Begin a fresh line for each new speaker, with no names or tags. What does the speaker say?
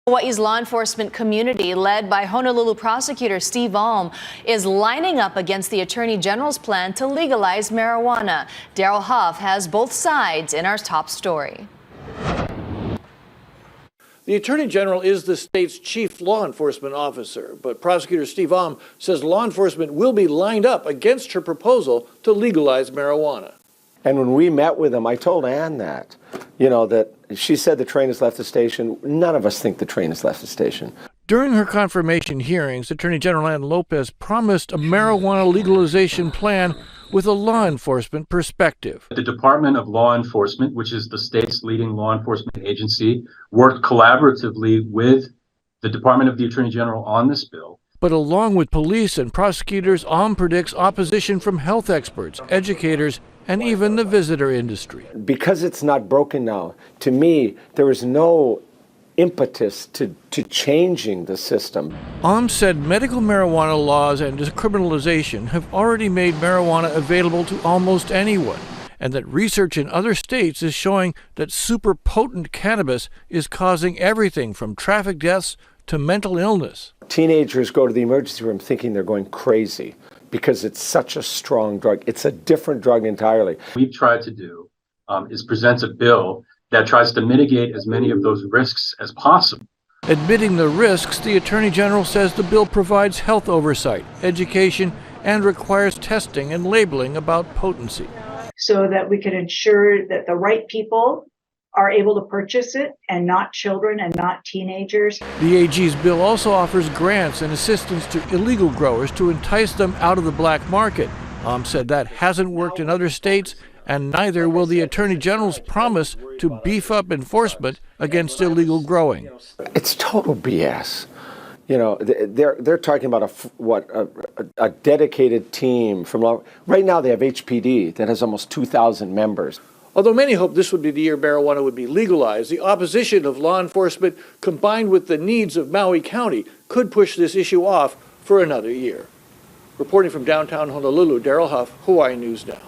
Hawaii's law enforcement community, led by Honolulu Prosecutor Steve Alm, is lining up against the Attorney General's plan to legalize marijuana. Daryl Huff has both sides in our top story.
The Attorney General is the state's chief law enforcement officer, but Prosecutor Steve Alm says law enforcement will be lined up against her proposal to legalize marijuana.
And when we met with him, I told Ann that, that she said the train has left the station. None of us think the train has left the station.
During her confirmation hearings, Attorney General Ann Lopez promised a marijuana legalization plan with a law enforcement perspective.
The Department of Law Enforcement, which is the state's leading law enforcement agency, worked collaboratively with the Department of the Attorney General on this bill.
But along with police and prosecutors, Alm predicts opposition from health experts, educators, and even the visitor industry.
Because it's not broken now, to me, there is no impetus to changing the system.
Alm said medical marijuana laws and decriminalization have already made marijuana available to almost anyone, and that research in other states is showing that super potent cannabis is causing everything from traffic deaths to mental illness.
Teenagers go to the emergency room thinking they're going crazy because it's such a strong drug. It's a different drug entirely.
What we've tried to do is present a bill that tries to mitigate as many of those risks as possible.
Admitting the risks, the Attorney General says the bill provides health oversight, education, and requires testing and labeling about potency.
So that we can ensure that the right people are able to purchase it and not children and not teenagers.
The AG's bill also offers grants and assistance to illegal growers to entice them out of the black market. Alm said that hasn't worked in other states, and neither will the Attorney General's promise to beef up enforcement against illegal growing.
It's total BS. They're talking about a dedicated team from law. Right now they have HPD that has almost 2,000 members.
Although many hope this would be the year marijuana would be legalized, the opposition of law enforcement combined with the needs of Maui County could push this issue off for another year. Reporting from downtown Honolulu, Daryl Huff, Hawaii News Now.